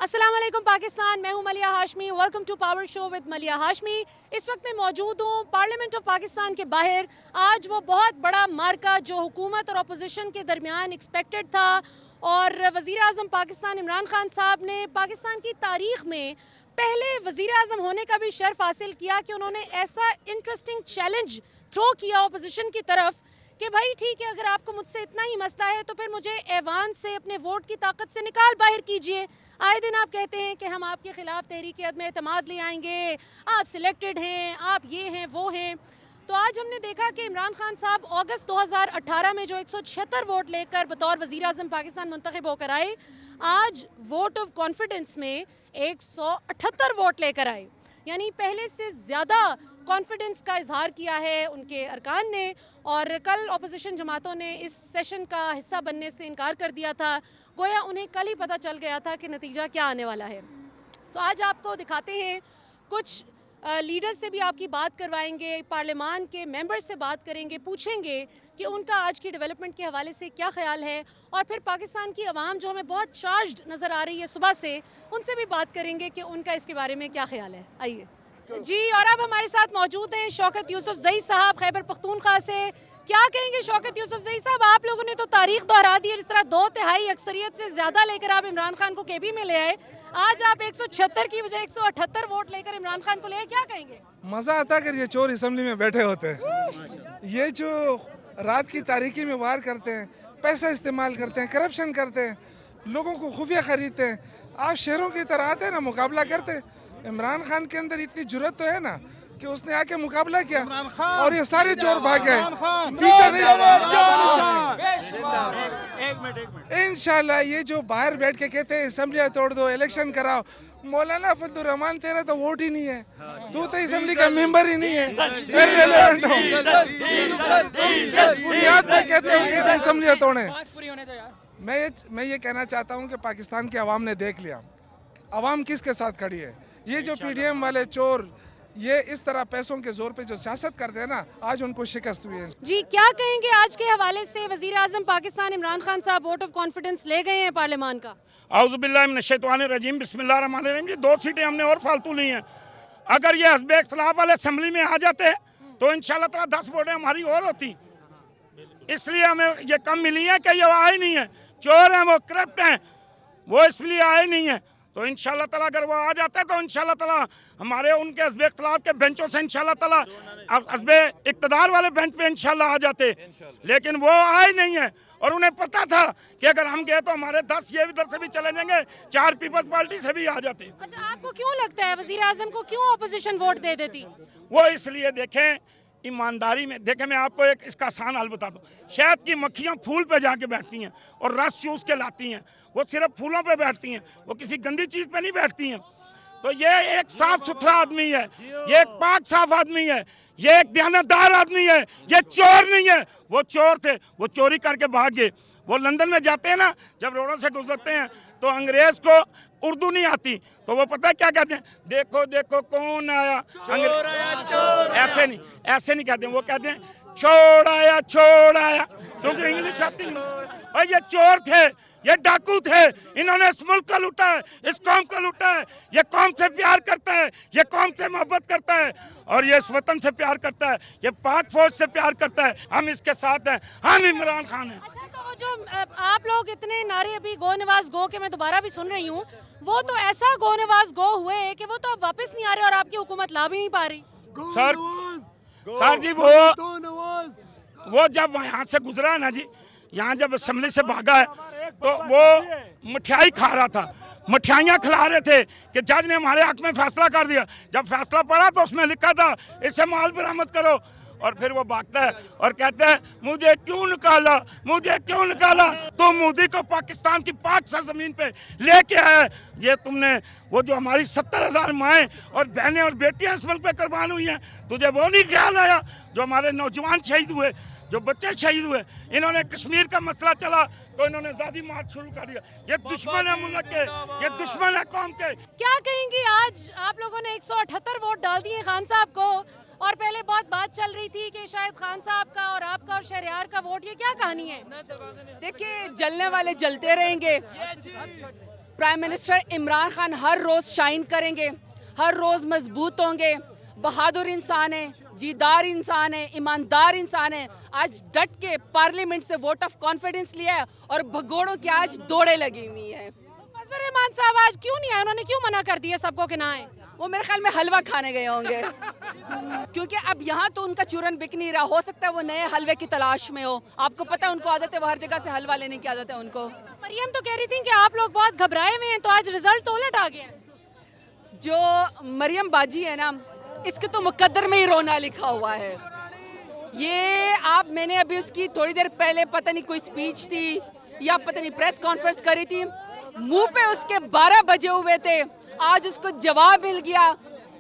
अस्सलाम वालेकुम पाकिस्तान, मैं हूं Maliya Hashmi. Welcome to power show with Maliya Hashmi. इस वक्त मैं मौजूद हूं पार्लियामेंट ऑफ पाकिस्तान के बाहर। आज वो बहुत बड़ा मार्का जो हुकूमत और अपोजिशन के दरमियान एक्सपेक्टेड था, और वज़ीर आज़म पाकिस्तान इमरान खान साहब ने पाकिस्तान की तारीख़ में पहले वज़ीर आज़म होने का भी शर्फ हासिल किया कि उन्होंने ऐसा इंटरेस्टिंग चैलेंज थ्रो किया अपोजिशन की तरफ कि भाई ठीक है, अगर आपको मुझसे इतना ही मसला है तो फिर मुझे ऐवान से अपने वोट की ताकत से निकाल बाहर कीजिए। आए दिन आप कहते हैं कि हम आपके खिलाफ तहरीक अदम एतमाद ले आएंगे, आप सिलेक्टेड हैं, आप ये हैं वो हैं। तो आज हमने देखा कि इमरान खान साहब अगस्त 2018 में जो 176 वोट लेकर बतौर वज़ीर आज़म पाकिस्तान मुंतखब होकर आए, आज वोट ऑफ कॉन्फिडेंस में 178 वोट लेकर आए। यानी पहले से ज़्यादा कॉन्फिडेंस का इजहार किया है उनके अरकान ने। और कल अपोजिशन जमातों ने इस सेशन का हिस्सा बनने से इनकार कर दिया था, गोया उन्हें कल ही पता चल गया था कि नतीजा क्या आने वाला है। सो आज आपको दिखाते हैं, कुछ लीडर से भी आपकी बात करवाएंगे, पार्लियामान के मेंबर से बात करेंगे, पूछेंगे कि उनका आज की डेवलपमेंट के हवाले से क्या ख्याल है, और फिर पाकिस्तान की आवाम जो हमें बहुत चार्ज्ड नज़र आ रही है सुबह से, उनसे भी बात करेंगे कि उनका इसके बारे में क्या ख्याल है। आइए जी। और अब हमारे साथ मौजूद हैं शौकत यूसुफजई साहब खैबर पख्तूनख्वा से। क्या कहेंगे शौकत यूसुफजई साहब, आप लोगों ने तो तारीख दोहरा दी है, जिस तरह 2/3 अक्सरियत से ज़्यादा लेकर आप इमरान खान को केबी में ले आए, आज आप 176 की बजाय 178 वोट लेकर इमरान खान को ले आए, क्या कहेंगे? मज़ा आता अगर ये चोर असम्बली में बैठे होते हैं। ये जो रात की तारीकी में वार करते हैं, पैसा इस्तेमाल करते हैं, करप्शन करते हैं, लोगों को खुफिया खरीदते हैं, आप शेरों की तरह आते ना मुकाबला करते। इमरान खान के अंदर इतनी जुर्रत तो है ना कि उसने आके मुकाबला किया और ये सारे चोर भाग गए, पीछे नहीं। इंशाल्लाह ये जो बाहर बैठ के कहते हैं असेंबलियां तोड़ दो, इलेक्शन कराओ, मौलाना फजलुर रहमान तेरा तो वोट ही नहीं है, तू तो असेंबली का मेंबर ही नहीं है, किस बुनियाद पे कहते हो कि असेंबलियां तोड़े? मैं ये कहना चाहता हूँ कि पाकिस्तान की आवाम ने देख लिया आवाम किसके साथ खड़ी है। ये जो पीडीएम वाले चोर ये इस तरह पैसों के जोर पे जो सियासत करते हैं ना, आज उनको शिकस्त हुई है। जी, क्या कहेंगे आज के हवाले से? वजीर आजम पाकिस्तान इमरान खान साहब वोट ऑफ कॉन्फिडेंस ले गए हैं पार्लियामान का। औज़ुबिल्लाहि मिनश्शैतानिर्रजीम, बिस्मिल्लाहिर्रहमानिर्रहीम। ये 2 सीटें हमने और फालतू ली हैं। अगर ये हस्बे इख्तिलाफ वाले असेंबली में आ जाते तो इंशाल्लाह ताला 10 वोटें हमारी और होती। इसलिए हमें ये कम मिली है कि ये आए नहीं है, चोर हैं, वो करप्ट हैं, वो इसलिए आए नहीं है। तो इंशाल्लाह ताला अगर वो आ जाता है तो इंशाल्लाह ताला हमारे उनके हस्बे इख्तिलाफ के बेंचों से इंशाल्लाह ताला हस्बे इक़्तिदार वाले बेंच पे इंशाल्लाह आ जाते, लेकिन वो आए नहीं है। और उन्हें पता था कि अगर हम गए तो हमारे 10 ये इधर से भी चले जाएंगे, 4 पीपल्स पार्टी से भी आ जाते। अच्छा, आपको क्यों लगता है वजीर आजम को क्यों अपोजिशन वोट दे देती? वो इसलिए, देखें ईमानदारी में, देखें मैं आपको एक इसका आसान हल बता दूं। शहद की मक्खियाँ फूल पे जाके बैठती हैं और रस चूस के लाती हैं, वो सिर्फ फूलों पे बैठती हैं, वो किसी गंदी चीज़ पे नहीं बैठती हैं। तो ये एक साफ सुथरा आदमी है, ये एक पाक साफ आदमी है, ये एक दयानतदार आदमी है, ये चोर नहीं है। वो चोर थे, वो चोरी करके भाग गए। वो लंदन में जाते हैं ना, जब रोडों से गुजरते हैं तो अंग्रेज को उर्दू नहीं आती, तो वो पता है क्या कहते हैं? देखो देखो कौन आया, चोर आया, चोर आया। ऐसे नहीं कहते, वो कहते हैं छोड़ आया, क्योंकि इंग्लिश आती है। और ये चोर थे, ये डाकू थे, इन्होंने इस मुल्क को लूटा है, इस कौम को लूटा है। ये कौम से प्यार करता है, ये कौम से मोहब्बत करता है, और ये इस वतन से प्यार करता है, ये पाक फौज से प्यार करता है। हम इसके साथ हैं, हम इमरान खान हैं। अच्छा, तो वो जो आप लोग इतने नारे अभी गो नवाज गो के मैं दोबारा भी सुन रही हूँ, वो तो ऐसा गो नवाज गो हुए कि वो तो अब वापस नहीं आ रहे और आपकी हुकूमत ला भी नहीं पा रही। सर जी, वो जब यहाँ से गुजरा है ना जी, यहाँ जब असेंबली से भागा है तो वो मिठाई खा रहा था, मिठाइयाँ खिला रहे थे कि जज ने हमारे हक में फैसला कर दिया। जब फैसला पड़ा तो उसमें लिखा था इसे माल बरामद करो, और फिर वो भागता है और कहता है मुझे क्यों निकाला, तो मोदी को पाकिस्तान की पाक सरजमीन पे लेके आया। ये तुमने वो जो हमारी 70,000 माएँ और बहनें और बेटियां इस मुल्क पे कुर्बान हुई हैं, तुझे वो नहीं ख्याल आया? जो हमारे नौजवान शहीद हुए, जो बच्चे शहीद हुए, इन्होंने कश्मीर का मसला चला तो इन्होंने ज़ादी मार्च शुरू कर दिया। ये दुश्मन है मुल्क के, ये दुश्मन है कौम के। क्या कहेंगी, आज आप लोगों ने 178 वोट डाल दिए खान साहब को, और पहले बहुत बात चल रही थी कि शायद खान साहब का और आपका और शहरियार का वोट, ये क्या कहानी है? देखिए, जलने वाले जलते रहेंगे। प्राइम मिनिस्टर इमरान खान हर रोज़ शाइन करेंगे, हर रोज़ मजबूत होंगे। बहादुर इंसान है, जीदार इंसान है, ईमानदार इंसान है। आज डट के पार्लियामेंट से वोट ऑफ कॉन्फिडेंस लिया है और भगोड़ों की आज दौड़े लगी हुई हैं। फजलुर रहमान साहब आज क्यों नहीं आए? उन्होंने क्यों मना कर दिया सबको कि ना आए? वो मेरे ख्याल में हलवा खाने गए होंगे क्योंकि अब यहाँ तो उनका चूरन बिक नहीं रहा। हो सकता है वो नए हलवे की तलाश में हो। आपको पता है उनको आदत है, वो हर जगह से हलवा लेने की आदत है उनको। मरियम तो कह रही थी कि आप लोग बहुत घबराए हुए हैं, तो आज रिजल्ट तो उलट आ गया। जो मरियम बाजी है ना, इसके तो मुकद्दर में ही रोना लिखा हुआ है। ये मैंने अभी उसकी थोड़ी देर पहले पता नहीं कोई स्पीच थी या पता नहीं प्रेस कॉन्फ्रेंस करी थी, मुंह पे उसके 12 बजे हुए थे, आज उसको जवाब मिल गया।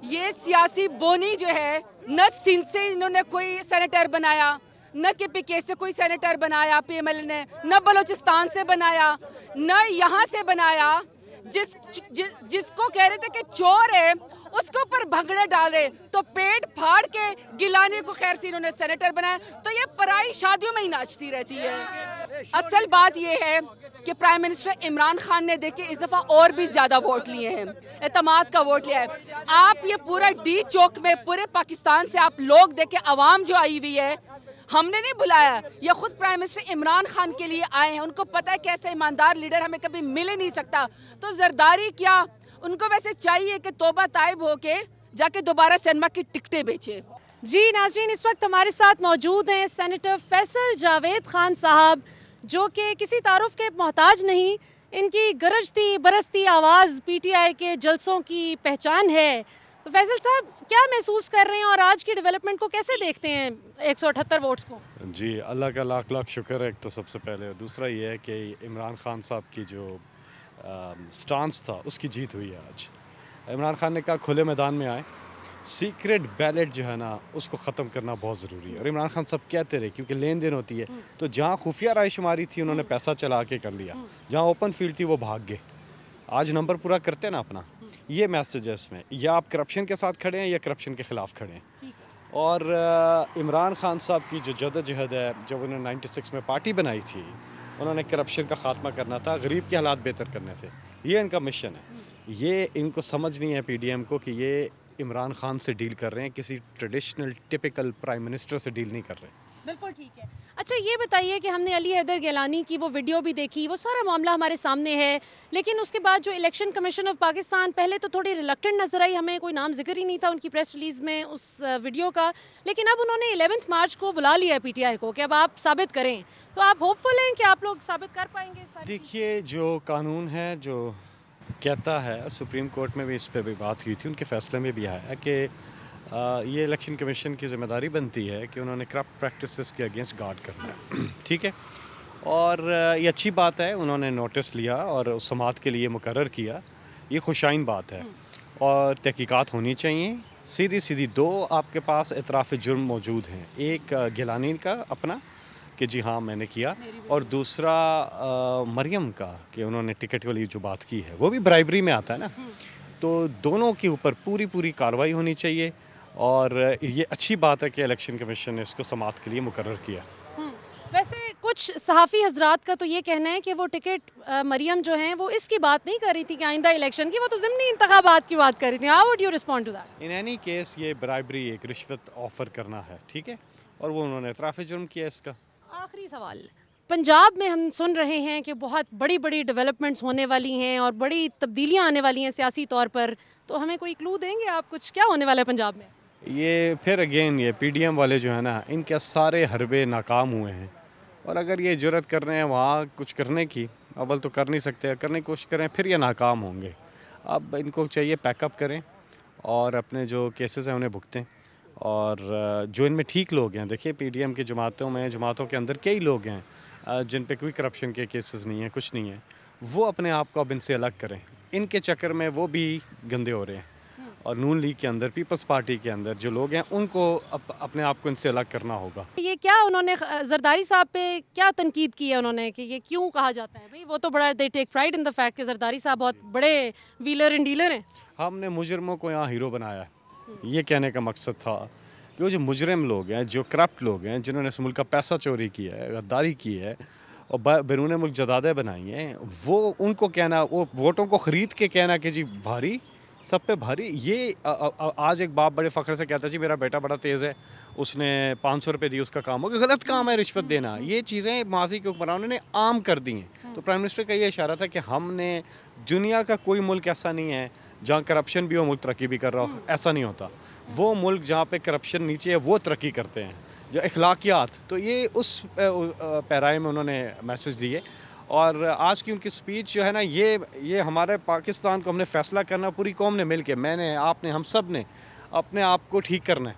ये सियासी बोनी जो है, न सिंध से इन्होंने कोई सेनेटर बनाया, न KPK से कोई सेनेटर बनाया PML ने, न बलूचिस्तान से बनाया, न यहाँ से बनाया। जिसको कह रहे थे कि चोर है उसके ऊपर भगड़े डाले तो पेट फाड़ के गिलानी को खैर से इन्होंने सेनेटर बनाया। तो ये पराई शादियों में ही नाचती रहती है। असल बात ये है कि प्राइम मिनिस्टर इमरान खान ने देखिए इस दफ़ा और भी ज़्यादा वोट लिए हैं, एतमाद का वोट लिया है। आप ये पूरा D चौक में पूरे पाकिस्तान से आप लोग देखे, आवाम जो आई हुई है, हमने नहीं बुलाया, ये खुद प्राइम मिनिस्टर इमरान खान के लिए आए हैं। उनको पता है कि ऐसा ईमानदार लीडर हमें कभी मिल ही नहीं सकता। तो जरदारी क्या, उनको वैसे चाहिए कि तौबा ताइब होके जाके दोबारा सिनेमा की टिकटें बेचे। जी नाज़रीन, इस वक्त हमारे साथ मौजूद हैं सेनेटर फैसल जावेद खान साहब, जो कि किसी तारुफ के मोहताज नहीं। इनकी गरजती बरसती आवाज़ PTI के जलसों की पहचान है। तो फैसल साहब क्या महसूस कर रहे हैं और आज की डेवलपमेंट को कैसे देखते हैं 178 वोट्स को? जी अल्लाह का लाख लाख शुक्र है एक तो सबसे पहले। दूसरा ये है कि इमरान खान साहब की जो स्टांस था उसकी जीत हुई है आज। इमरान खान ने कहा खुले मैदान में आए, सीक्रेट बैलेट जो है ना उसको ख़त्म करना बहुत ज़रूरी है। और इमरान खान साहब कहते रहे क्योंकि लेन देन होती है, तो जहाँ खुफिया रायशुमारी थी उन्होंने पैसा चला के कर लिया, जहाँ ओपन फील्ड थी वो भाग गए। आज नंबर पूरा करते ना अपना, ये मैसेज है इसमें। या आप करप्शन के साथ खड़े हैं या करप्शन के ख़िलाफ़ खड़े हैं। और इमरान खान साहब की जो जदोजहद है, जब उन्होंने 96 में पार्टी बनाई थी, उन्होंने करप्शन का ख़ात्मा करना था, गरीब के हालात बेहतर करने थे, ये इनका मिशन है। ये इनको समझ नहीं है PDM को कि ये इमरान खान से डील कर रहे हैं, किसी ट्रेडिशनल टिपिकल प्राइम मिनिस्टर से डील नहीं कर रहे। बिल्कुल ठीक है। अच्छा ये बताइए कि हमने अली हैदर गिलानी की वो वीडियो भी देखी, वो सारा मामला हमारे सामने है, लेकिन उसके बाद जो इलेक्शन कमीशन ऑफ पाकिस्तान पहले तो थोड़ी रिलक्टेंट नजर आई, हमें कोई नाम जिक्र ही नहीं था उनकी प्रेस रिलीज में उस वीडियो का, लेकिन अब उन्होंने 11 मार्च को बुला लिया है PTI को कि अब आप साबित करें। तो आप होपफुल हैं कि आप लोग साबित कर पाएंगे? देखिए जो कानून है जो कहता है, और सुप्रीम कोर्ट में भी इस पर भी बात हुई थी, उनके फैसले में भी आया है कि ये इलेक्शन कमीशन की ज़िम्मेदारी बनती है कि उन्होंने करप्ट प्रैक्टिसेस के अगेंस्ट गार्ड करना है। ठीक है, और ये अच्छी बात है, उन्होंने नोटिस लिया और उस समात के लिए मुकर्रर किया, ये खुशाइन बात है। और तहकीकात होनी चाहिए सीधी सीधी। 2 आपके पास इतराफ़ जुर्म मौजूद हैं, एक गिलानी का अपना कि जी हाँ मैंने किया, और दूसरा मरियम का कि उन्होंने टिकट वाली जो बात की है वो भी ब्राइबरी में आता है ना। तो दोनों के ऊपर पूरी कार्रवाई होनी चाहिए, और ये अच्छी बात है कि इलेक्शन कमीशन ने इसको समात के लिए मुकर्रर किया। वैसे कुछ सहाफ़ी हजरात का तो ये कहना है कि वो टिकट मरियम जो हैं वो इसकी बात नहीं कर रही थी कि आइंदा इलेक्शन की, वो तो ज़िमनी इंतखाबात की बात कर रही थी। How would you respond to that? In any case ये ब्राइबरी, एक रिश्वत ऑफर करना है, ठीक है, और वो उन्होंने इतराफ़ जुर्म किया इसका। आखिरी सवाल, पंजाब में हम सुन रहे हैं कि बहुत बड़ी बड़ी डेवलपमेंट्स होने वाली हैं और बड़ी तब्दीलियां आने वाली हैं सियासी तौर पर, तो हमें कोई क्लू देंगे आप कुछ, क्या होने वाला है पंजाब में? ये फिर अगेन ये PDM वाले जो है ना, इनके सारे हरबे नाकाम हुए हैं, और अगर ये जुर्रत कर रहे हैं वहाँ कुछ करने की, अव्वल तो कर नहीं सकते, करने की कोशिश करें फिर ये नाकाम होंगे। अब इनको चाहिए पैकअप करें और अपने जो केसेस हैं उन्हें भुगतें, और जो इनमें ठीक लोग हैं, देखिए PDM की जमातों के अंदर कई लोग हैं जिन पे कोई करप्शन के केसेस नहीं हैं, कुछ नहीं है, वो अपने आप को अब इनसे अलग करें। इनके चक्कर में वो भी गंदे हो रहे हैं, और नून लीग के अंदर, पीपल्स पार्टी के अंदर जो लोग हैं उनको अपने आप को इनसे अलग करना होगा। ये क्या उन्होंने जरदारी साहब पे क्या तनकीद की है उन्होंने कि ये क्यों कहा जाता है? भाई वो तो बड़ा, they take pride in the fact कि जरदारी साहब बहुत बड़े व्हीलर एंड डीलर हैं। हमने मुजरमों को यहाँ हीरो बनाया है, ये कहने का मकसद था कि वो जो मुजरिम लोग हैं, जो करप्ट लोग हैं, जिन्होंने इस मुल्क का पैसा चोरी किया है, गद्दारी की है, और बैरून मुल्क जदादे बनाई हैं, वो उनको कहना, वो वोटों को ख़रीद के कहना कि जी भारी, सब पे भारी। ये आज एक बाप बड़े फ़ख्र से कहता जी मेरा बेटा बड़ा तेज़ है, उसने 500 रुपये दिए, उसका काम होगा। गलत काम है रिश्वत देना। ये चीज़ें माजी के हुक्मरानों ने आम कर दी हैं। तो प्राइम मिनिस्टर का ये इशारा था कि हमने, दुनिया का कोई मुल्क ऐसा नहीं है जहाँ करप्शन भी हो मुल्क तरक्की भी कर रहा हो, ऐसा नहीं होता। वो मुल्क जहाँ पे करप्शन नीचे है वो तरक्की करते हैं, जो अखलाकियात। तो ये उस पैराए में उन्होंने मैसेज दिए। और आज की उनकी स्पीच जो है ना, ये हमारे पाकिस्तान को हमने फ़ैसला करना, पूरी कौम ने मिल के, मैंने, आपने, हम सब ने अपने आप को ठीक करना है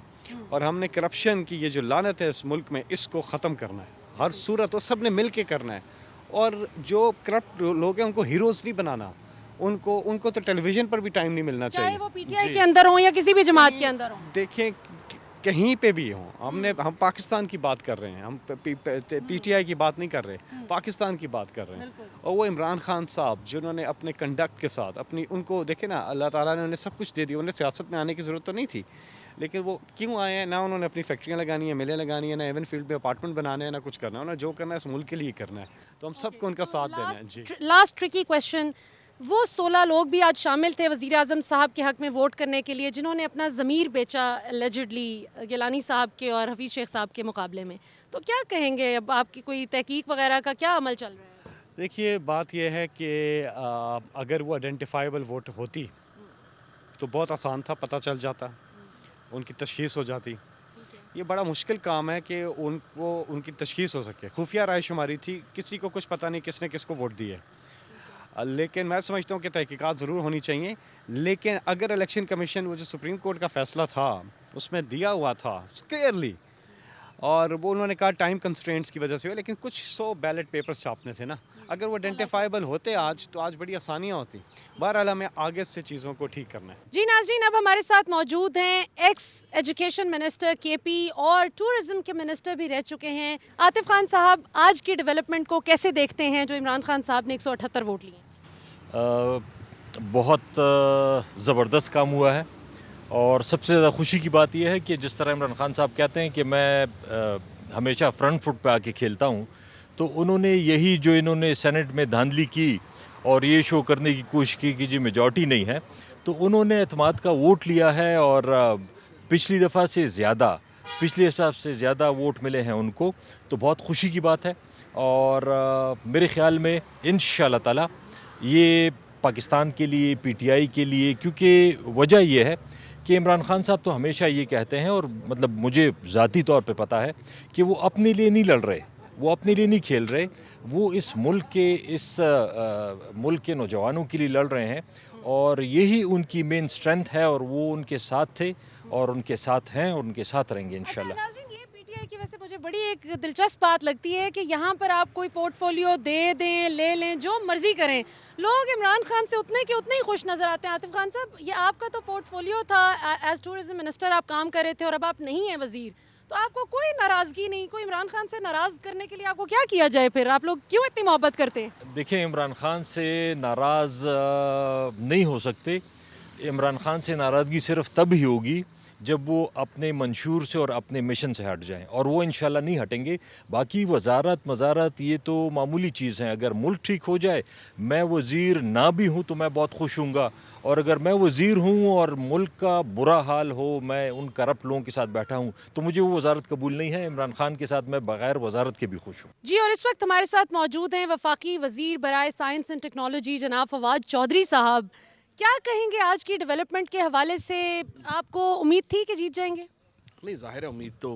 और हमने करप्शन की ये जो लानत है इस मुल्क में, इसको ख़त्म करना है हर सूरत, और सब ने मिल के करना है। और जो करप्ट लोग हैं उनको हीरोज़ नहीं बनाना, उनको तो टेलीविज़न पर भी टाइम नहीं मिलना चाहिए, चाहे वो पीटीआई के अंदर हो या किसी भी जमात के अंदर हो। देखें कहीं पे भी हों, हम पाकिस्तान की बात कर रहे हैं, हम पीटीआई की बात नहीं कर रहे, पाकिस्तान की बात कर रहे हैं। और वो इमरान खान साहब जिन्होंने अपने कंडक्ट के साथ अपनी, उनको देखे ना, अल्लाह ताला ने उन्हें सब कुछ दे दिया, उन्हें सियासत में आने की ज़रूरत तो नहीं थी, लेकिन वो क्यों आए हैं? ना उन्होंने अपनी फैक्ट्रियाँ लगानी है, मिलें लगानी है, ना एवन फील्ड में अपार्टमेंट बनाने हैं, ना कुछ करना है। उन्हें जो करना है इस मुल्क के लिए करना है, तो हम सबको उनका साथ देना है। जी, लास्ट ट्रिकी क्वेश्चन, वो 16 लोग भी आज शामिल थे वज़ीर आज़म साहब के हक़ में वोट करने के लिए, जिन्होंने अपना ज़मीर बेचा एलिजिडली गिलानी साहब के और हफीज़ शेख साहब के मुकाबले में, तो क्या कहेंगे? अब आपकी कोई तहकीक वगैरह का क्या अमल चल रहा है? देखिए बात यह है कि अगर वो आइडेंटिफाइबल वोट होती तो बहुत आसान था, पता चल जाता, उनकी तशख़ीस हो जाती। ये बड़ा मुश्किल काम है कि उनकी तशख़ीस हो सके। खुफिया रायशुमारी थी, किसी को कुछ पता नहीं किसने किसको वोट दिए, लेकिन मैं समझता हूँ कि तहकीकात ज़रूर होनी चाहिए। लेकिन अगर इलेक्शन कमीशन, वो जो सुप्रीम कोर्ट का फ़ैसला था उसमें दिया हुआ था क्लियरली, और वो उन्होंने कहा टाइम कंस्ट्रेंट्स की वजह से, लेकिन कुछ 100 बैलेट पेपर्स छापने थे ना, अगर वो आइडेंटिफाइबल होते आज, तो आज बड़ी आसानियाँ होती। बहरहाल हमें आगे से चीज़ों को ठीक करना है। जी नाज़रीन, अब हमारे साथ मौजूद हैं एक्स एजुकेशन मिनिस्टर केपी और टूरिज्म के मिनिस्टर भी रह चुके हैं आतिफ खान साहब। आज की डेवलपमेंट को कैसे देखते हैं जो इमरान खान साहब ने 178 वोट लिए? बहुत ज़बरदस्त काम हुआ है, और सबसे ज़्यादा खुशी की बात यह है कि जिस तरह इमरान खान साहब कहते हैं कि मैं हमेशा फ्रंट फुट पे आके खेलता हूँ, तो उन्होंने यही जो इन्होंने सेनेट में धांधली की और ये शो करने की कोशिश की कि जी मेजॉरिटी नहीं है, तो उन्होंने एतमाद का वोट लिया है, और पिछली दफ़ा से ज़्यादा, पिछले हिसाब से ज़्यादा वोट मिले हैं उनको, तो बहुत खुशी की बात है। और मेरे ख़्याल में इंशाअल्लाह ताला ये पाकिस्तान के लिए, पीटीआई के लिए, क्योंकि वजह यह है कि इमरान खान साहब तो हमेशा ये कहते हैं, और मतलब मुझे ज़ाती तौर पे पता है कि वो अपने लिए नहीं लड़ रहे, वो अपने लिए नहीं खेल रहे, वो इस मुल्क के नौजवानों के लिए लड़ रहे हैं, और यही उनकी मेन स्ट्रेंथ है, और वो उनके साथ थे और उनके साथ हैं और उनके साथ रहेंगे इंशाल्लाह। पीटीआई की वैसे मुझे बड़ी एक दिलचस्प बात लगती है कि यहाँ पर आप कोई पोर्टफोलियो दे दें, ले लें, जो मर्जी करें, लोग इमरान खान से उतने के उतने ही खुश नजर आते हैं। आतिफ खान साहब, ये आपका तो पोर्टफोलियो था, एज टूरिज्म मिनिस्टर आप काम कर रहे थे, और अब आप नहीं हैं वजीर, तो आपको कोई नाराज़गी नहीं, कोई इमरान खान से नाराज़ करने के लिए आपको क्या किया जाए? फिर आप लोग क्यों इतनी मोहब्बत करते हैं? देखिए, इमरान खान से नाराज़ नहीं हो सकते। इमरान खान से नाराज़गी सिर्फ तब ही होगी जब वो अपने मंशूर से और अपने मिशन से हट जाएं, और वो इंशाल्लाह नहीं हटेंगे। बाकी वजारत ये तो मामूली चीज़ हैं। अगर मुल्क ठीक हो जाए, मैं वज़ीर ना भी हूँ तो मैं बहुत खुश हूँगा, और अगर मैं वज़ीर हूँ और मुल्क का बुरा हाल हो, मैं उन करप्ट लोगों के साथ बैठा हूँ, तो मुझे वो वजारत कबूल नहीं है। इमरान खान के साथ मैं बग़ैर वजारत के भी खुश हूँ। जी, और इस वक्त हमारे साथ मौजूद हैं वफाकी वज़ीर बराए साइंस एंड टेक्नोलॉजी जनाब फवाद चौधरी साहब। क्या कहेंगे आज की डेवलपमेंट के हवाले से? आपको उम्मीद थी कि जीत जाएंगे? नहीं, ज़ाहिर है उम्मीद तो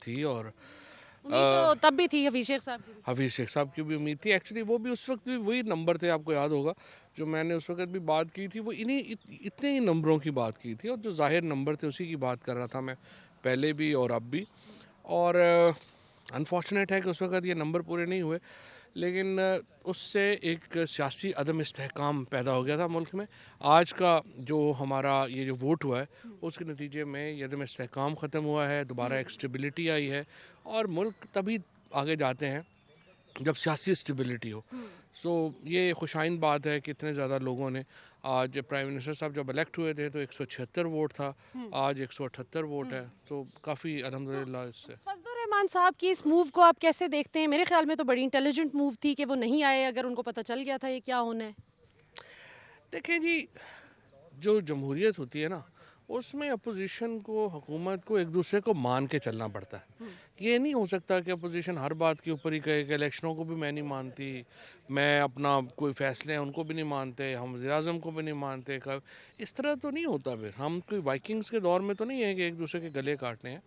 थी, और उम्मीद तो तब भी थी हफीज़ शेख साहब की। हफीज़ शेख साहब की भी उम्मीद थी। एक्चुअली वो भी उस वक्त भी वही नंबर थे, आपको याद होगा, जो मैंने उस वक्त भी बात की थी, वो इतने ही नंबरों की बात की थी, और जो ज़ाहिर नंबर थे उसी की बात कर रहा था मैं पहले भी और अब भी। और अनफॉर्चुनेट है कि उस वक्त ये नंबर पूरे नहीं हुए, लेकिन उससे एक सियासी अदम इस्तेहकाम पैदा हो गया था मुल्क में। आज का जो हमारा ये जो वोट हुआ है, उसके नतीजे में ये अदम इस्तेहकाम ख़त्म हुआ है, दोबारा एक स्टेबिलिटी आई है, और मुल्क तभी आगे जाते हैं जब सियासी स्टेबिलिटी हो। सो ये खुशाइंद बात है कि इतने ज़्यादा लोगों ने, आज प्राइम मिनिस्टर साहब जब इलेक्ट हुए थे तो 176 वोट था, आज 178 वोट है, तो काफ़ी अल्हम्दुलिल्लाह इससे। खान साहब की इस मूव को आप कैसे देखते हैं? मेरे ख्याल में तो बड़ी इंटेलिजेंट मूव थी कि वो नहीं आए, अगर उनको पता चल गया था ये क्या होना है। देखें जी, जो जमहूरियत होती है ना, उसमें अपोजिशन को, हुकूमत को एक दूसरे को मान के चलना पड़ता है। ये नहीं हो सकता कि अपोजिशन हर बात के ऊपर ही कहे कि इलेक्शनों को भी मैं नहीं मानती, मैं अपना कोई फैसले हैं उनको भी नहीं मानते, हम वज़ीर-ए-आज़म को भी नहीं मानते। कब इस तरह तो नहीं होता। फिर हम कोई वाइकिंग्स के दौर में तो नहीं है कि एक दूसरे के गले काटने हैं।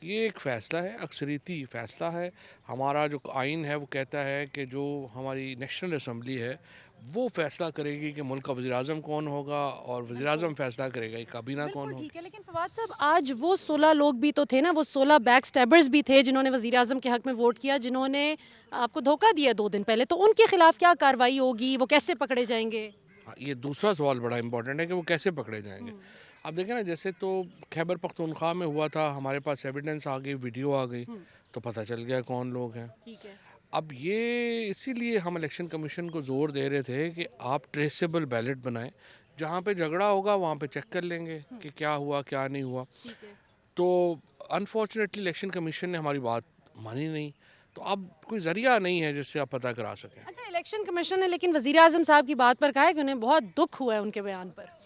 ये एक फ़ैसला है, अक्सरियती फ़ैसला है। हमारा जो आइन है वो कहता है कि जो हमारी नेशनल असम्बली है वो फैसला करेगी कि मुल्क का वज़ीर-ए-आज़म कौन होगा, और वज़ीर-ए-आज़म फैसला करेगा कि काबीना कौन बिल्कुल होगा। ठीक है, लेकिन फवाद साहब आज वो 16 लोग भी तो थे ना, वो 16 बैक स्टैबर्स भी थे जिन्होंने वज़ीर-ए-आज़म के हक में वोट किया, जिन्होंने आपको धोखा दिया 2 दिन पहले, तो उनके खिलाफ क्या कार्रवाई होगी, वो कैसे पकड़े जाएंगे? हाँ, ये दूसरा सवाल बड़ा इंपॉर्टेंट है कि वो कैसे पकड़े जाएंगे। अब देखें ना, जैसे तो खैबर पख्तूनख्वा में हुआ था, हमारे पास एविडेंस आ गई, वीडियो आ गई, तो पता चल गया कौन लोग हैं। ठीक है। अब ये इसीलिए हम इलेक्शन कमीशन को ज़ोर दे रहे थे कि आप ट्रेसेबल बैलेट बनाएं, जहाँ पे झगड़ा होगा वहाँ पे चेक कर लेंगे कि क्या हुआ क्या नहीं हुआ। तो अनफॉर्चुनेटली इलेक्शन कमीशन ने हमारी बात मानी नहीं, तो अब कोई ज़रिया नहीं है जिससे आप पता करा सकें। अच्छा, इलेक्शन कमीशन ने लेकिन वज़ीर-ए-आज़म साहब की बात पर कहा है कि उन्हें बहुत दुख हुआ है उनके बयान पर।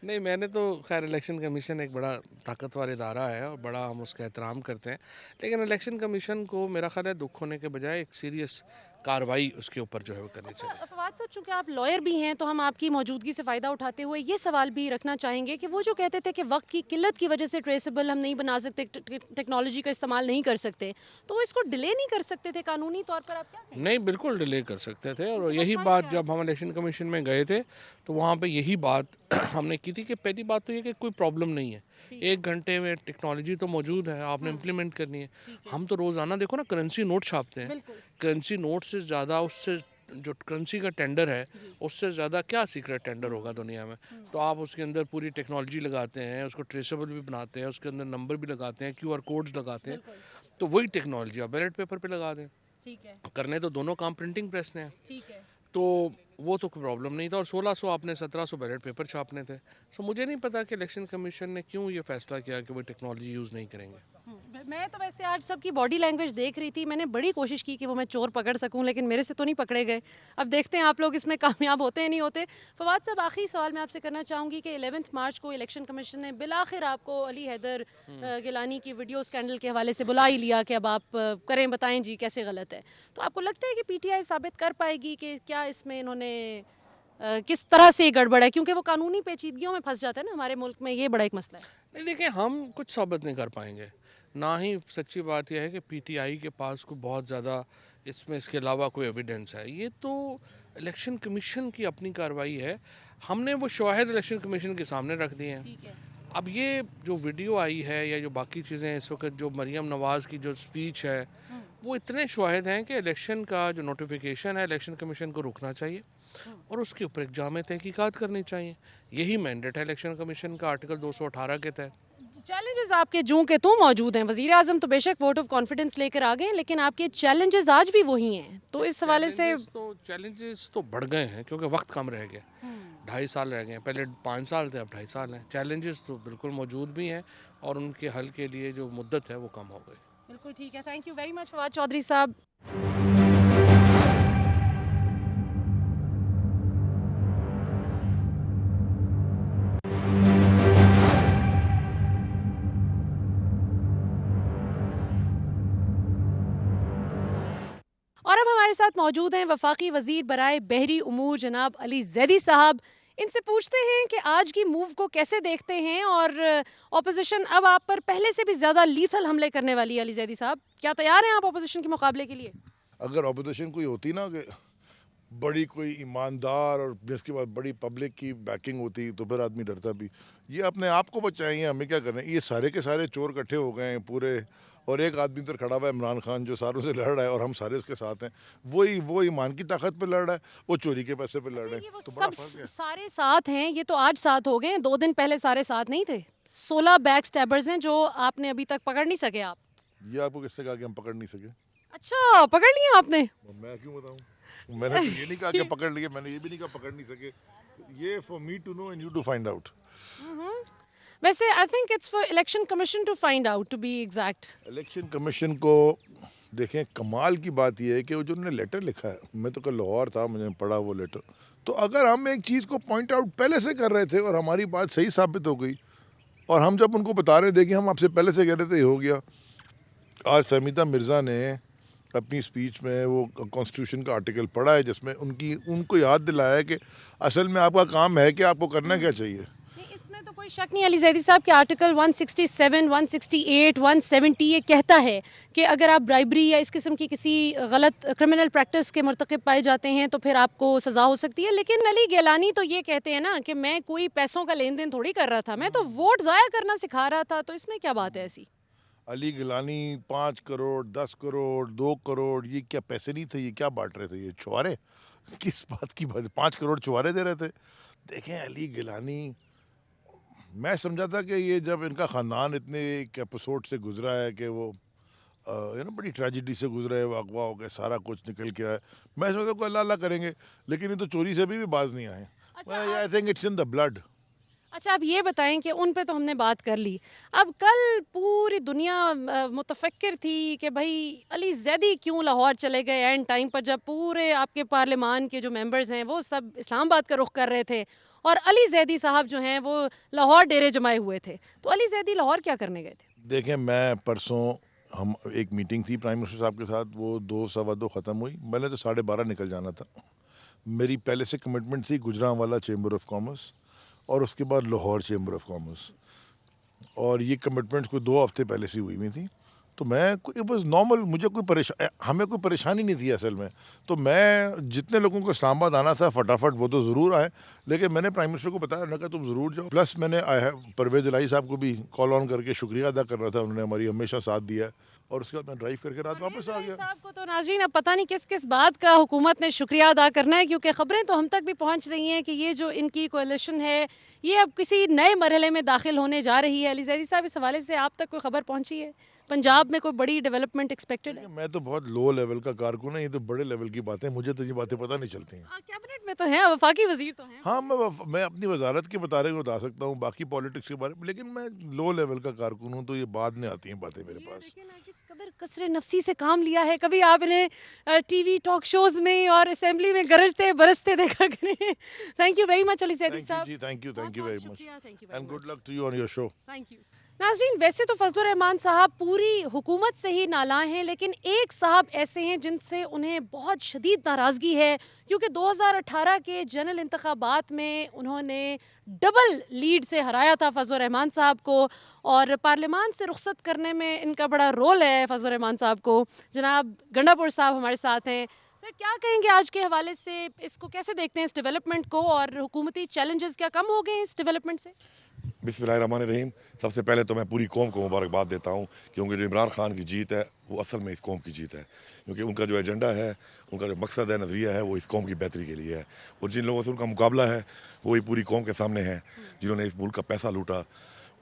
नहीं, मैंने तो खैर इलेक्शन कमीशन एक बड़ा ताकतवर इदारा है और बड़ा हम उसका एहतराम करते हैं, लेकिन इलेक्शन कमीशन को मेरा ख्याल है दुख होने के बजाय एक सीरियस कार्रवाई उसके ऊपर जो है वो करनी चाहिए। फवाद साहब, चूंकि आप लॉयर भी हैं तो हम आपकी मौजूदगी से फ़ायदा उठाते हुए ये सवाल भी रखना चाहेंगे कि वो जो कहते थे कि वक्त की किल्लत की वजह से ट्रेसेबल हम नहीं बना सकते, टेक्नोलॉजी का इस्तेमाल नहीं कर सकते, तो इसको डिले नहीं कर सकते थे कानूनी तौर पर? आप क्या कहेंगे? नहीं, बिल्कुल डिले कर सकते थे, और यही बात जब हम इलेक्शन कमीशन में गए थे तो वहाँ पे यही बात हमने की थी कि पहली बात तो ये कि कोई प्रॉब्लम नहीं है, 1 घंटे में टेक्नोलॉजी तो मौजूद है, आपने इम्प्लीमेंट करनी है। हम तो रोज़ाना देखो ना करेंसी नोट छापते हैं, करेंसी नोट से ज़्यादा उससे जो करेंसी का टेंडर है उससे ज़्यादा क्या सीक्रेट टेंडर होगा दुनिया में। तो आप उसके अंदर पूरी टेक्नोलॉजी लगाते हैं, उसको ट्रेसेबल भी बनाते हैं, उसके अंदर नंबर भी लगाते हैं, QR कोड्स लगाते हैं, तो वही टेक्नोलॉजी आप बैलेट पेपर पे लगा दें। ठीक है, करने तो दोनों काम प्रिंटिंग प्रेस ने हैं, ठीक है। तो वो तो कोई प्रॉब्लम नहीं था। और 1600 आपने 1700 बैलेट पेपर छापने थे। सो मुझे नहीं पता कि इलेक्शन कमीशन ने क्यों ये फैसला किया कि वो टेक्नोलॉजी यूज़ नहीं करेंगे। मैं तो वैसे आज सबकी बॉडी लैंग्वेज देख रही थी, मैंने बड़ी कोशिश की कि वो मैं चोर पकड़ सकूं, लेकिन मेरे से तो नहीं पकड़े गए। अब देखते हैं आप लोग इसमें कामयाब होते हैं नहीं होते। फवाद साहब, आखिरी सवाल मैं आपसे करना चाहूँगी कि 11 मार्च को इलेक्शन कमीशन ने बिलाखिर आपको अली हैदर गिलानी की वीडियो स्कैंडल के हवाले से बुला ही लिया कि अब आप करें, बताएं जी कैसे गलत है। तो आपको लगता है कि PTI साबित कर पाएगी कि क्या इसमें इन्होंने किस तरह से गड़बड़ है? क्योंकि वो कानूनी पेचीदगियों में फंस जाता है ना हमारे मुल्क में, ये बड़ा एक मसला है। नहीं, देखिए, हम कुछ साबित नहीं कर पाएंगे, ना ही सच्ची बात यह है कि PTI के पास को बहुत ज़्यादा इसके अलावा कोई एविडेंस है। ये तो इलेक्शन कमीशन की अपनी कार्रवाई है, हमने वो शवाहिद इलेक्शन कमीशन के सामने रख दिए हैं। अब ये जो वीडियो आई है या जो बाकी चीज़ें इस वक्त जो मरीम नवाज़ की जो स्पीच है, वो इतने शवाहिद हैं कि इलेक्शन का जो नोटिफिकेशन है इलेक्शन कमीशन को रुकना चाहिए और उसके ऊपर एक जामे तहकीकात करनी चाहिए। यही मैंडेट है इलेक्शन कमीशन का आर्टिकल 218 के तहत। चैलेंजेस आपके जूं के तो मौजूद हैं। वज़ीर-ए-आज़म तो बेशक वोट ऑफ कॉन्फिडेंस लेकर आ गए, लेकिन आपके चैलेंजेस आज भी वही हैं। तो इस हवाले से चैलेंजेस तो बढ़ गए हैं क्योंकि वक्त कम रह गया, 2.5 साल रह गए। पहले 5 साल थे, अब 2.5 साल हैं। चैलेंजेस तो बिल्कुल मौजूद भी हैं और उनके हल के लिए जो मुद्दत है वो कम हो गई। बिल्कुल ठीक है। Thank you very much Fawad Chaudhry साहब। और अब हमारे साथ मौजूद हैं वफाकी वजीर बराए बहरी उमूर जनाब अली जैदी साहब। इनसे पूछते हैं कि आज की मूव को कैसे देखते हैं और ऑपोजिशन अब आप पर पहले से भी ज़्यादा लीथल हमले करने वाली है। अली जैदी साहब, क्या तैयार हैं आप ऑपोजिशन के मुकाबले के लिए? अगर ऑपोजिशन कोई होती ना कि बड़ी कोई ईमानदार और जिसके बाद बड़ी पब्लिक की बैकिंग होती तो फिर आदमी डरता भी। ये अपने आप को बचाएंगे, हमें क्या करना है। ये सारे के सारे चोर इकट्ठे हो गए हैं पूरे, और एक आदमी इधर खड़ा हुआ है इमरान खान जो सारों से लड़ रहा है और हम सारे उसके साथ हैं। वो ईमान की ताकत पे लड़ रहा है, वो चोरी के पैसे पे लड़ रहे हैं। तो बड़ा फर्क है। सारे साथ हैं, ये तो आज साथ हो गए, 2 दिन पहले सारे साथ नहीं थे। 16 बैक स्टैबर्स हैं जो आपने अभी तक पकड़ नहीं सके। आप ये आपको किससे कहा कि हम पकड़ नहीं सके? अच्छा, पकड़ लिए आपने? मैं क्यों बताऊं? मैंने तो ये नहीं कहा कि पकड़ लिए, मैंने ये भी नहीं कहा पकड़ नहीं सके। ये for me to know and you to find out. वैसे I think it's for election commission to find out, to be exact. Election commission को देखें, कमाल की बात यह है कि वो जो उन्होंने लेटर लिखा है, मैं तो कल लाहौर था, मुझे पढ़ा वो लेटर, तो अगर हम एक चीज़ को पॉइंट आउट पहले से कर रहे थे और हमारी बात सही साबित हो गई, और हम जब उनको बता रहे थे कि हम आपसे पहले से कह रहे थे, ये हो गया। आज फहमीदा मिर्ज़ा ने अपनी स्पीच में वो कॉन्स्टिट्यूशन का आर्टिकल पढ़ा है जिसमें उनको याद दिलाया है कि असल में आपका काम है कि आपको करना क्या चाहिए। इसमें तो कोई शक नहीं अली जैदी साहब कि आर्टिकल 167, 168, 170 ये कहता है कि अगर आप ब्राइबरी या इस किस्म की किसी गलत क्रिमिनल प्रैक्टिस के मर्तकब पाए जाते हैं तो फिर आपको सज़ा हो सकती है। लेकिन अली गिलानी तो ये कहते हैं ना कि मैं कोई पैसों का लेन देन थोड़ी कर रहा था, मैं तो वोट ज़ाया करना सिखा रहा था, तो इसमें क्या बात है ऐसी? अली गिलानी 5 करोड़ 10 करोड़ 2 करोड़ ये क्या पैसे नहीं थे, ये क्या बांट रहे थे, ये छुआरे? किस बात की बात? 5 करोड़ छुआरे दे रहे थे। देखें अली गिलानी, मैं समझा था कि ये जब इनका ख़ानदान इतने एक एपिसोड से गुजरा है कि वो बड़ी ट्रेजिडी से गुजरा है, वो अगवा हो गया, सारा कुछ निकल के आया, मैं समझता को अल्लाह अल्लाह करेंगे, लेकिन ये तो चोरी से अभी भी बाज नहीं आए। आई think it's in the blood. अच्छा, आप ये बताएं कि उन पे तो हमने बात कर ली, अब कल पूरी दुनिया मुतफक्किर थी कि भाई अली जैदी क्यों लाहौर चले गए एंड टाइम पर, जब पूरे आपके पार्लियामान के जो मेंबर्स हैं वो सब इस्लामाबाद का रुख कर रहे थे और अली जैदी साहब जो हैं वो लाहौर डेरे जमाए हुए थे, तो अली जैदी लाहौर क्या करने गए थे? देखें, मैं परसों हम एक मीटिंग थी प्राइम मिनिस्टर साहब के साथ, वो 2 सवा 2 ख़त्म हुई, मैंने तो 12:30 निकल जाना था। मेरी पहले से कमिटमेंट थी गुजरांवाला चेंबर ऑफ कॉमर्स और उसके बाद लाहौर चेंबर ऑफ कॉमर्स, और ये कमिटमेंट्स कोई 2 हफ्ते पहले से हुई हुई थी। तो मैं इट वाज नॉर्मल, मुझे हमें कोई परेशानी नहीं थी असल में। तो मैं जितने लोगों को इस्लामाबाद आना था फटाफट वो तो ज़रूर आए, लेकिन मैंने प्राइम मिनिस्टर को बताया, उन्होंने कहा तुम ज़रूर जाओ। प्लस मैंने परवेज़ इलाही साहब को भी कॉल ऑन करके शुक्रिया अदा कर रहा था, उन्होंने हमारी हमेशा साथ दिया, और उसके बाद मैं ड्राइव करके रात वापस आ गया। साहब को तो नाज़रीन अब पता नहीं किस किस बात का हुकूमत ने शुक्रिया अदा करना है, क्योंकि ख़बरें तो हम तक भी पहुंच रही हैं कि ये जो इनकी कोalition है ये अब किसी नए मरहले में दाखिल होने जा रही है। अली जैदी साहब, इस हवाले से आप तक कोई खबर पहुंची है? पंजाब में कोई बड़ी डेवलपमें एक्सपेक्टेड है? मैं तो बहुत लो लेवल का कारकुन है, ये तो बड़े लेवल की बातें, मुझे तो ये बातें पता नहीं चलती हैं। कैबिनेट में तो हैं, वफाकी वजीर तो हैं। हाँ, मैं अपनी वजारत के बारे में बता सकता हूँ, बाकी पॉलिटिक्स के बारे में, लेकिन मैं लो लेवल का कारकुन हूँ, तो ये बाद में आती हैं बातें मेरे पास। किस कदर कसरे नफसी से काम लिया है, कभी आपने टीवी टॉक शोज में और असेंबली में गरजते बरसते देखा करें। Thank you very much Ali Zaidi साहब। Thank you very much and good luck to you on your show. Thank you. नाज़रीन, वैसे तो फजलुर रहमान साहब पूरी हुकूमत से ही नालां हैं, लेकिन एक साहब ऐसे हैं जिनसे उन्हें बहुत शदीद नाराज़गी है, क्योंकि 2018 के जनरल इंतखाबात में उन्होंने डबल लीड से हराया था फजलुर रहमान साहब को, और पार्लियामान से रुखसत करने में इनका बड़ा रोल है फजलुर रहमान साहब को। जनाब गंडापुर साहब हमारे साथ हैं। सर, क्या कहेंगे आज के हवाले से, इसको कैसे देखते हैं इस डेवलपमेंट को, और हुकूमती चैलेंजेस क्या कम हो गए हैं इस डेवलपमेंट से? बिस्मिल्लाहिर्रहमानिर्रहीम। सबसे पहले तो मैं पूरी कौम को मुबारकबाद देता हूँ, क्योंकि जो इमरान खान की जीत है वो असल में इस कौम की जीत है, क्योंकि उनका जो एजेंडा है, उनका जो मकसद है, नज़रिया है, वो इस कौम की बेहतरी के लिए है। और जिन लोगों से उनका मुकाबला है वो ही पूरी कौम के सामने है, जिन्होंने इस मुल्क का पैसा लूटा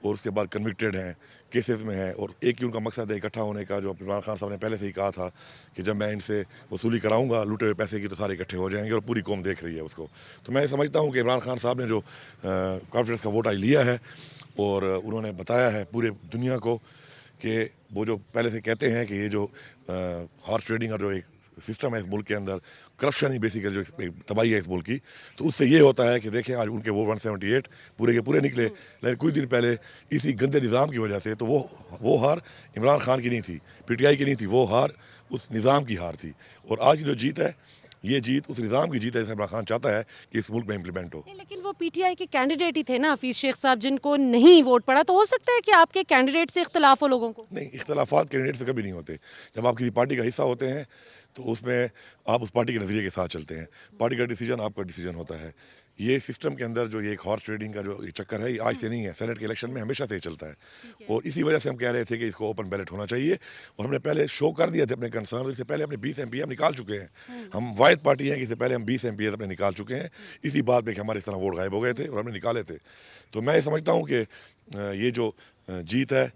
और उसके बाद कन्विक्टेड हैं, केसेस में हैं, और एक ही उनका मकसद है इकट्ठा होने का, जो इमरान खान साहब ने पहले से ही कहा था कि जब मैं इनसे वसूली कराऊंगा लूटे हुए पैसे की तो सारे इकट्ठे हो जाएंगे, और पूरी कौम देख रही है उसको। तो मैं समझता हूँ कि इमरान खान साहब ने जो कॉन्फिडेंस का वोट आज लिया है, और उन्होंने बताया है पूरे दुनिया को कि वो जो पहले से कहते हैं कि ये जो हॉर्स ट्रेडिंग और जो एक सिस्टम है इस मुल्क के अंदर, करप्शन ही बेसिकली जो तबाही है इस मुल्क की, तो उससे ये होता है कि देखें आज उनके वो 178 पूरे के पूरे निकले, लेकिन कुछ दिन पहले इसी गंदे निज़ाम की वजह से, तो वो हार इमरान खान की नहीं थी, PTI की नहीं थी, वो हार उस निज़ाम की हार थी। और आज की जो जीत है, ये जीत उस निज़ाम की जीत है जैसे इमरान खान चाहता है कि इस मुल्क में इम्प्लीमेंट हो। लेकिन वो PTI के कैंडिडेट ही थे ना हफीज़ शेख साहब, जिनको नहीं वोट पड़ा, तो हो सकता है कि आपके कैंडिडेट से इख्तलाफ हो लोगों को? नहीं, इख्तलाफात कैंडिडेट से कभी नहीं होते। जब आप किसी पार्टी का हिस्सा होते हैं तो उसमें आप उस पार्टी के नज़रिए के साथ चलते हैं, पार्टी का डिसीजन आपका डिसीजन होता है। ये सिस्टम के अंदर जो ये एक हॉर्स ट्रेडिंग का जो चक्कर है, ये आज से नहीं है, सेनेट के इलेक्शन में हमेशा से ही चलता है, और इसी वजह से हम कह रहे थे कि इसको ओपन बैलेट होना चाहिए, और हमने पहले शो कर दिया थे अपने कंसर्न। इससे पहले अपने 20 MP हम निकाल चुके हैं, हम वाहिद पार्टी हैं कि इससे पहले हम 20 MP अपने निकाल चुके हैं, इसी बात में कि हमारे इस तरह वोट गायब हो गए थे और हमने निकाले थे। तो मैं समझता हूँ कि ये जो जीत है,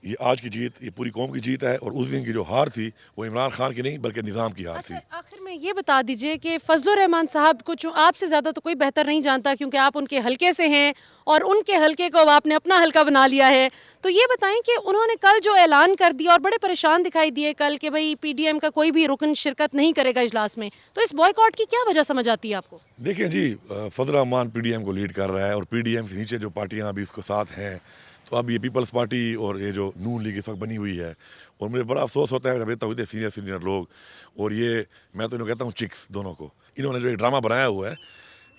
ये आज की जीत, ये पूरी कौम की जीत है, और उस दिन की जो हार थी वो इमरान खान की नहीं बल्कि निज़ाम की हार थी। आखिर मैं ये बता दीजिए कि फजलुर रहमान साहब को आपसे ज़्यादा तो कोई बेहतर नहीं जानता, क्योंकि आप उनके हलके से हैं और उनके हलके को अब आपने अपना हलका बना लिया है। तो ये बताएं कि उन्होंने कल जो ऐलान कर दिया और बड़े परेशान दिखाई दिए कल कि भाई पीडीएम का कोई भी रुकन शिरकत नहीं करेगा इजलास में, तो इस बॉयकॉट की क्या वजह समझ आती है आपको? देखिए जी, फजल रहमान पीडीएम को लीड कर रहा है और पीडीएम से नीचे जो पार्टियां अभी उसके साथ हैं, तो अब ये पीपल्स पार्टी और ये जो नून लीग इस वक्त बनी हुई है, और मुझे बड़ा अफसोस होता है, जब हुए थे सीनियर लोग, और ये मैं तो इन्हें कहता हूँ चिक्स दोनों को, इन्होंने जो एक ड्रामा बनाया हुआ है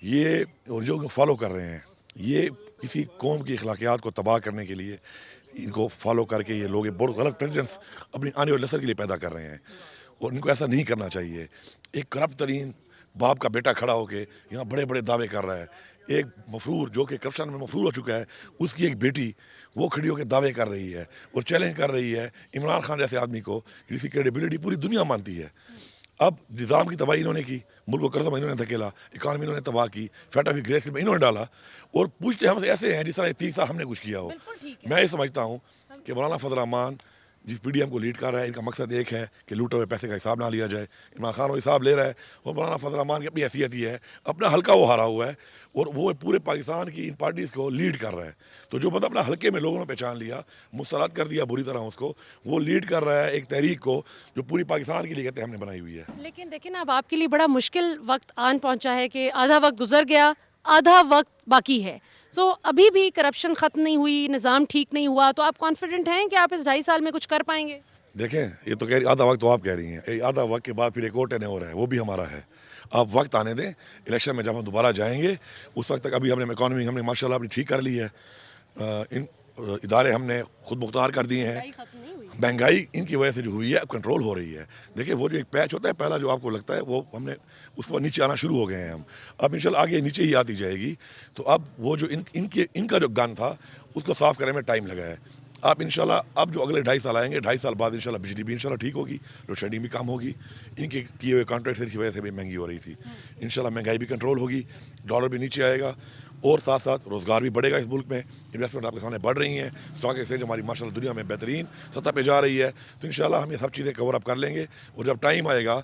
ये और जो फॉलो कर रहे हैं, ये किसी कौम की अखलाकियात को तबाह करने के लिए इनको फॉलो करके ये लोग बहुत गलत प्रेसिडेंट्स अपनी आने वाले नस्ल के लिए पैदा कर रहे हैं, और इनको ऐसा नहीं करना चाहिए। एक करप्ट तरीन बाप का बेटा खड़ा होके यहाँ बड़े बड़े दावे कर रहा है, एक मफरूर जो कि करप्शन में मफरूर हो चुका है, उसकी एक बेटी वो खड़ी होकर दावे कर रही है और चैलेंज कर रही है इमरान खान जैसे आदमी को, जिसकी क्रेडिबिलिटी पूरी दुनिया मानती है। अब निज़ाम की तबाही इन्होंने की, मुल्क को कर्ज में इन्होंने धकेला, इकानमी इन्होंने तबाह की, फेट ऑफ ग्रेस में इन्होंने डाला, और पूछते हमसे ऐसे हैं जिस तरह 30 साल हमने कुछ किया हो। मैं ये समझता हूँ कि मौलाना फजल रहमान जिस पीडीएम को लीड कर रहा है, इनका मकसद एक है कि लूटे हुए पैसे का हिसाब ना लिया जाए। इमरान खान वो हिसाब ले रहा है, और मौलाना फजल रहमान की अपनी हैसियत ही है, अपना हल्का वो हारा हुआ है और वो पूरे पाकिस्तान की इन पार्टीज़ को लीड कर रहा है। तो जो बंदा अपना हल्के में लोगों ने पहचान लिया, मुस्तरद कर दिया बुरी तरह उसको, वो लीड कर रहा है एक तहरीक को जो पूरी पाकिस्तान के लिए कहते हैं हमने बनाई हुई है। लेकिन देखिए ना, अब आपके लिए बड़ा मुश्किल वक्त आन पहुंचा है कि आधा वक्त गुजर गया, आधा वक्त बाकी है। तो अभी भी करप्शन ख़त्म नहीं हुई, निज़ाम ठीक नहीं हुआ, तो आप कॉन्फिडेंट हैं कि आप इस 2.5 साल में कुछ कर पाएंगे? देखें, ये तो कह रही आधा वक्त, तो आप कह रही हैं आधा वक्त के बाद फिर एक और टेन्योर है, वो भी हमारा है। आप वक्त आने दें, इलेक्शन में जब हम दोबारा जाएंगे उस वक्त तक अभी हमने इकॉनमी हमने माशाल्लाह अपनी ठीक कर ली है, इन इदारे हमने खुद मुख्तार कर दिए हैं, महंगाई इनकी वजह से जो हुई है अब कंट्रोल हो रही है। देखिए वो जो एक पैच होता है पहला जो आपको लगता है, वो हमने उस पर नीचे आना शुरू हो गए हैं हम, अब इंशाल्लाह आगे नीचे ही आती जाएगी। तो अब वो जो इनका जो गन था उसको साफ़ करने में टाइम लगा है। आप इंशाल्लाह अब जो अगले 2.5 साल आएंगे, 2.5 साल बाद इंशाल्लाह बिजली भी इंशाल्लाह ठीक होगी, लोड शेडिंग भी कम होगी, इनके किए हुए कॉन्ट्रैक्ट की वजह से भी महंगी हो रही थी, इंशाल्लाह महंगाई भी कंट्रोल होगी, डॉलर भी नीचे आएगा, और साथ साथ रोज़गार भी बढ़ेगा इस मुल्क में, इन्वेस्टमेंट आपके सामने बढ़ रही हैं, स्टॉक एक्सचेंज हमारी माशाल्लाह दुनिया में बेहतरीन सतह पे जा रही है। तो इंशाल्लाह हम ये सब चीज़ें कवर अप कर लेंगे, और जब टाइम आएगा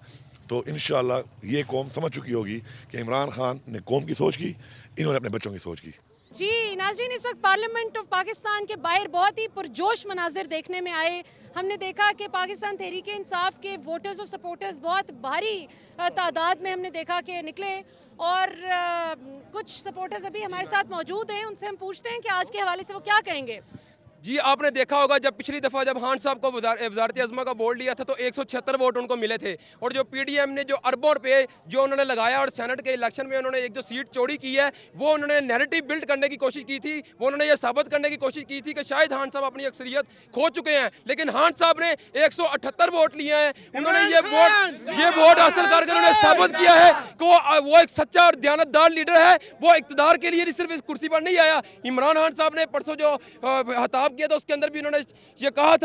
तो इंशाल्लाह ये कौम समझ चुकी होगी कि इमरान खान ने कौम की सोच की, इन्होंने अपने बच्चों की सोच की। जी नाज़रीन, इस वक्त पार्लियामेंट ऑफ पाकिस्तान के बाहर बहुत ही पुरजोश मनाजिर देखने में आए। हमने देखा कि पाकिस्तान तहरीक इंसाफ के वोटर्स और सपोर्टर्स बहुत भारी तादाद में हमने देखा कि निकले, और कुछ सपोर्टर्स अभी हमारे साथ मौजूद हैं, उनसे हम पूछते हैं कि आज के हवाले से वो क्या कहेंगे। जी आपने देखा होगा जब पिछली दफ़ा जब खान साहब को वज़ारत अज़मा का वोट लिया था तो 176 वोट उनको मिले थे, और जो पीडीएम ने जो अरबों रुपये जो उन्होंने लगाया और सेनेट के इलेक्शन में उन्होंने एक जो सीट चोरी की है, वो उन्होंने नैरेटिव बिल्ड करने की कोशिश की थी, वो उन्होंने ये साबित करने की कोशिश की थी कि शायद खान साहब अपनी अक्सरियत खो चुके हैं, लेकिन खान साहब ने 178 वोट लिए हैं। उन्होंने ये वोट हासिल करके उन्होंने साबित किया है कि वो एक सच्चा और दयानतदार लीडर है। वो इक़्तिदार के लिए सिर्फ इस कुर्सी पर नहीं आया। इमरान खान साहब ने परसों जो खिताब किया था उसके अंदर भी उन्होंने ये कहा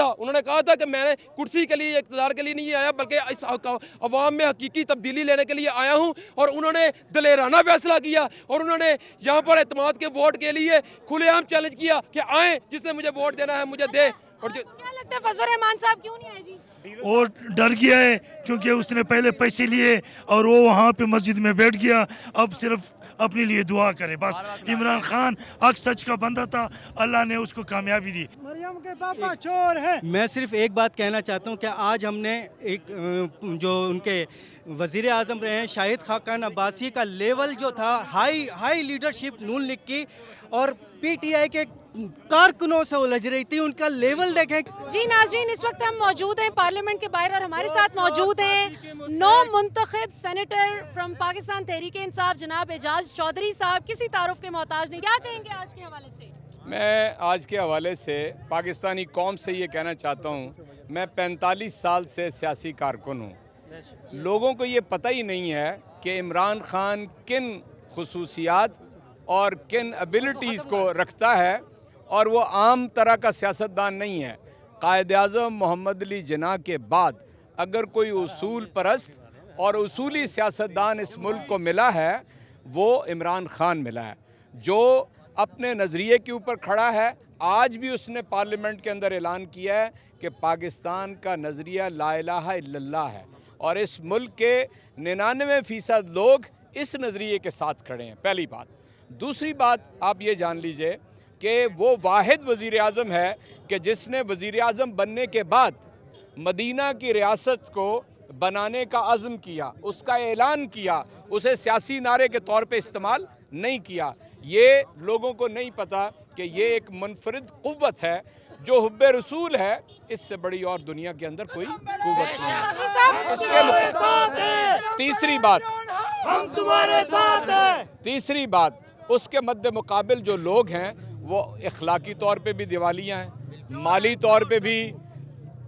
था कि मैंने कुर्सी के लिए, इक़्तिदार के लिए नहीं आया, बल्कि इस अवाम में हकीकी तब्दीली लेने के लिए आया हूं। और उन्होंने दलेराना फैसला किया और उन्होंने यहाँ पर एतमाद के वोट के लिए खुलेआम चैलेंज किया कि आए, जिसने मुझे वोट देना है मुझे दे। और क्या लगता है फजलुर रहमान साहब क्यों नहीं आए जी? और डर गया है क्योंकि उसने पहले पैसे लिए और वो वहाँ पे मस्जिद में बैठ गया। अब सिर्फ अपने लिए दुआ करे बस। इमरान खान हक सच का बंदा था, अल्लाह ने उसको कामयाबी दी। मरियम के पापा चोर है। मैं सिर्फ एक बात कहना चाहता हूँ कि आज हमने एक जो उनके वज़ीर आज़म रहे हैं शाहिद खाकान अब्बासी का लेवल जो था हाई लीडरशिप नून लीग की और पीटीआई के कारकुनों से उलझ रही थी, उनका लेवल देखें। जी नाज़रीन, इस वक्त हम मौजूद हैं पार्लियामेंट के बाहर और हमारे साथ मौजूद हैं 9 मुंतखब सेनेटर फ्रॉम पाकिस्तान तहरीक इंसाफ जनाब एजाज चौधरी साहब। किसी तारुफ के मोहताज नहीं, क्या कहेंगे आज के हवाले से? मैं आज के हवाले से पाकिस्तानी कौम से ये कहना चाहता हूँ, मैं 45 साल से सियासी कारकुन हूँ। लोगों को ये पता ही नहीं है कि इमरान खान किन खुसूसियात और किन एबिलिटीज़ को रखता है, और वो आम तरह का सियासतदान नहीं है। कायद-ए-आज़म मोहम्मद अली जिन्ना के बाद अगर कोई उसूल परस्त और उसूली सियासतदान इस मुल्क को मिला है वो इमरान खान मिला है, जो अपने नज़रिए के ऊपर खड़ा है। आज भी उसने पार्लियामेंट के अंदर ऐलान किया है कि पाकिस्तान का नज़रिया ला इलाहा इल्लल्लाह है। और इस मुल्क के 99% लोग इस नज़रिए के साथ खड़े हैं, पहली बात। दूसरी बात आप ये जान लीजिए कि वो वाहिद वज़ीर आज़म है कि जिसने वज़ीर आज़म बनने के बाद मदीना की रियासत को बनाने का अज़्म किया, उसका ऐलान किया, उसे सियासी नारे के तौर पे इस्तेमाल नहीं किया। ये लोगों को नहीं पता कि ये एक मुनफरिद क़ुव्वत है जो हुब्बे रसूल है, इससे बड़ी और दुनिया के अंदर कोई क़ुव्वत नहीं है। तीसरी बात, हम तुम्हारे साथ हैं। तीसरी बात, उसके मद्दे मुकाबिल जो लोग हैं वो इखलाकी तौर पे भी दिवालिया हैं, माली तौर पे भी,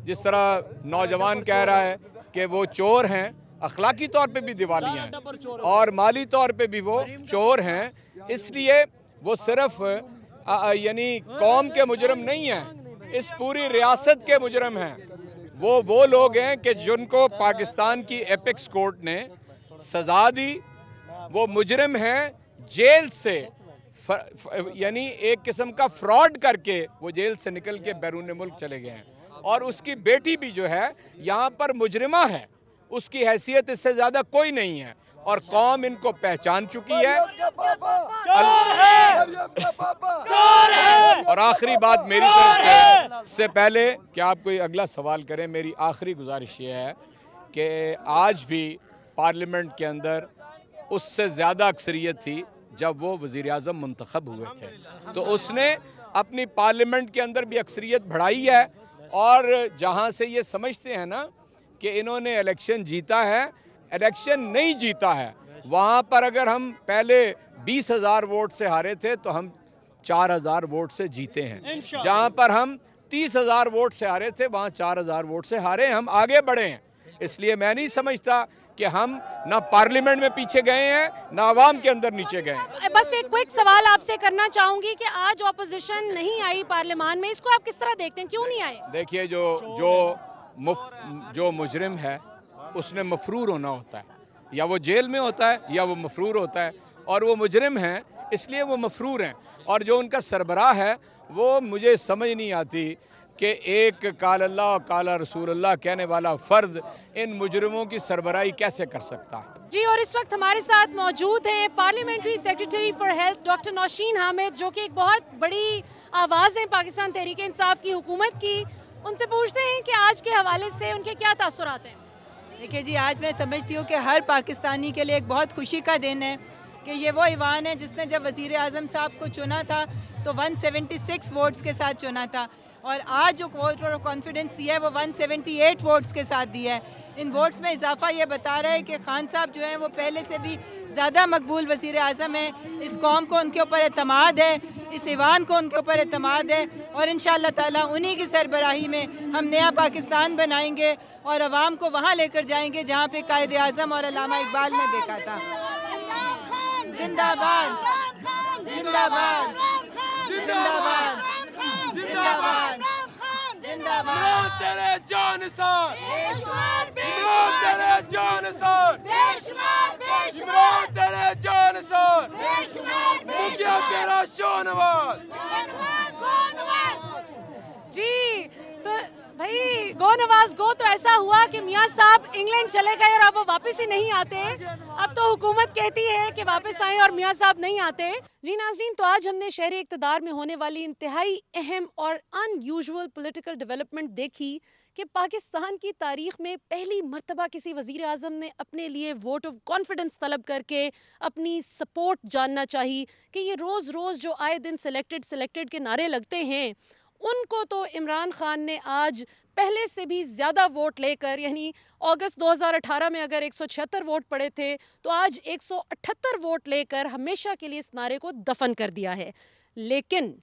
जिस तरह नौजवान कह रहा है कि वो चोर हैं, अखलाकी तौर पे भी दिवालिया हैं और माली तौर पे भी वो चोर हैं। इसलिए वो सिर्फ यानी कौम के मुजरम नहीं हैं, इस पूरी रियासत के मुजरम हैं। वो लोग हैं कि जिनको पाकिस्तान की एपिक्स कोर्ट ने सज़ा दी, वो मुजरम हैं, जेल से यानी एक किस्म का फ्रॉड करके वो जेल से निकल के बैरून मुल्क चले गए हैं। और उसकी बेटी भी जो है यहाँ पर मुजरिमा है, उसकी हैसियत इससे ज़्यादा कोई नहीं है और कौम इनको पहचान चुकी है। और आखिरी बात मेरी तरफ से पहले कि आप कोई अगला सवाल करें, मेरी आखिरी गुजारिश ये है कि आज भी पार्लियामेंट के अंदर उससे ज़्यादा अक्सरियत थी जब वो वज़ीर आज़म मुंतखब हुए थे, तो उसने अपनी पार्लियामेंट के अंदर भी अक्सरियत बढ़ाई है। और जहाँ से ये समझते हैं ना कि इन्होंने इलेक्शन जीता है, इलेक्शन नहीं जीता है। वहाँ पर अगर हम पहले 20,000 वोट से हारे थे तो हम 4,000 वोट से जीते हैं। जहाँ पर हम 30,000 वोट से हारे थे वहाँ 4,000 वोट से हारे, हम आगे बढ़े हैं। इसलिए मैं नहीं समझता कि हम ना पार्लियामेंट में पीछे गए हैं ना आवाम के अंदर नीचे गए हैं। बस एक क्विक सवाल आपसे करना चाहूंगी कि आज ऑपोजिशन नहीं आई पार्लियामान में, इसको आप किस तरह देखते हैं, क्यों नहीं आए? देखिए, जो मुजरिम है उसने मफरूर होना होता है, या वो जेल में होता है या वो मफरूर होता है, और वो मुजरिम हैं इसलिए वो मफरूर हैं। और जो उनका सरबराह है वो मुझे समझ नहीं आती कि एक काल अल्लाह और काला रसूल अल्लाह कहने वाला फ़र्द इन मुजरिमों की सरबराही कैसे कर सकता है। जी, और इस वक्त हमारे साथ मौजूद हैं parliamentary secretary for health doctor Nausheen Hamid, जो कि एक बहुत बड़ी आवाज़ है पाकिस्तान तहरीक इंसाफ की हुकूमत की। उनसे पूछते हैं कि आज के हवाले से उनके क्या तासुरात हैं। देखिए जी, आज मैं समझती हूँ कि हर पाकिस्तानी के लिए एक बहुत खुशी का दिन है कि ये वो ईवान है जिसने जब वज़ीर आज़म साहब को चुना था तो 176 वोट्स के साथ चुना था, और आज जो वोट और कॉन्फिडेंस दिया है वो 178 वोट्स के साथ दिया है। इन वोट्स में इजाफा ये बता रहा है कि खान साहब जो हैं वो पहले से भी ज़्यादा मकबूल वज़ीर आज़म है। इस कौम को उनके ऊपर एतमाद है, इस ईवान को उनके ऊपर एतमाद है, और इंशाअल्लाह ताला उन्हीं की सरबराही में हम नया पाकिस्तान बनाएंगे और अवाम को वहाँ लेकर जाएंगे जहाँ पे कायद आज़म और अल्लामा इकबाल ने देखा था। जिंदाबाद, जिंदाबाद, जिंदाबाद, जिंदाबाद, जिंदाबाद। तेरे जानसार, तेरे जानसार, तेरे जानसार, मुखिया तेरा शानवाज। जी, तो भाई गो नवाज गो, तो ऐसा हुआ कि मियाँ साहब इंग्लैंड चले गए और अब वो वापस ही नहीं आते। अब तो हुकूमत कहती है कि वापस आए और मियाँ साहब नहीं आते। जी नाज़रीन, तो आज हमने शहरी इक़्तिदार में होने वाली इंतहाई अहम और अनयूजुअल पॉलिटिकल डेवलपमेंट देखी कि पाकिस्तान की तारीख में पहली मर्तबा किसी वज़ीर आज़म ने अपने लिए वोट ऑफ कॉन्फिडेंस तलब करके अपनी सपोर्ट जानना चाहिए कि ये रोज़ रोज़ जो आए दिन सिलेक्टेड के नारे लगते हैं, उनको तो इमरान खान ने आज पहले से भी ज़्यादा वोट लेकर, यानी अगस्त 2018 में अगर 176 वोट पड़े थे तो आज 178 वोट लेकर हमेशा के लिए इस नारे को दफन कर दिया है। लेकिन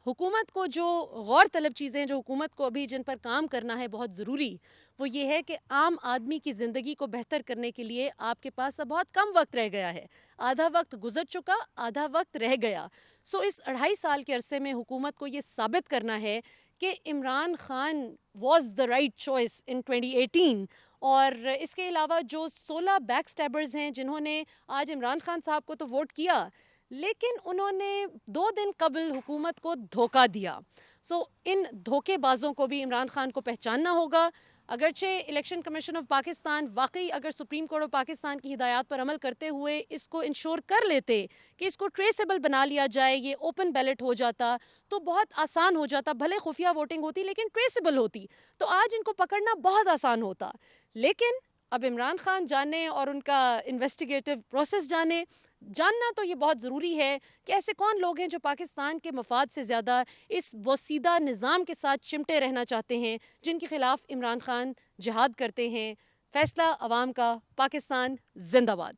हुकूमत को जो गौर तलब चीज़ें जो हुकूमत को अभी जिन पर काम करना है बहुत ज़रूरी, वो ये है कि आम आदमी की ज़िंदगी को बेहतर करने के लिए आपके पास अब बहुत कम वक्त रह गया है। आधा वक्त गुजर चुका, आधा वक्त रह गया। सो इस 2.5 साल के अरसे में हुकूमत को ये साबित करना है कि Imran Khan was the right choice in 2018। और इसके अलावा जो 16 बैक स्टैबर्स हैं जिन्होंने आज इमरान खान साहब को तो वोट किया, लेकिन उन्होंने 2 दिन कबल हुकूमत को धोखा दिया। सो इन धोखेबाजों को भी इमरान खान को पहचानना होगा। अगरचे इलेक्शन कमीशन ऑफ पाकिस्तान वाकई अगर सुप्रीम कोर्ट ऑफ पाकिस्तान की हिदायत पर अमल करते हुए इसको इंश्योर कर लेते कि इसको ट्रेसेबल बना लिया जाए, ये ओपन बैलेट हो जाता तो बहुत आसान हो जाता, भले खुफिया वोटिंग होती लेकिन ट्रेसेबल होती, तो आज इनको पकड़ना बहुत आसान होता। लेकिन अब इमरान खान जाने और उनका इन्वेस्टिगेटिव प्रोसेस जानना तो ये बहुत ज़रूरी है कि ऐसे कौन लोग हैं जो पाकिस्तान के मफाद से ज़्यादा इस बोसीदा निज़ाम के साथ चिमटे रहना चाहते हैं, जिनके ख़िलाफ़ इमरान खान जिहाद करते हैं। फैसला अवाम का, पाकिस्तान जिंदाबाद।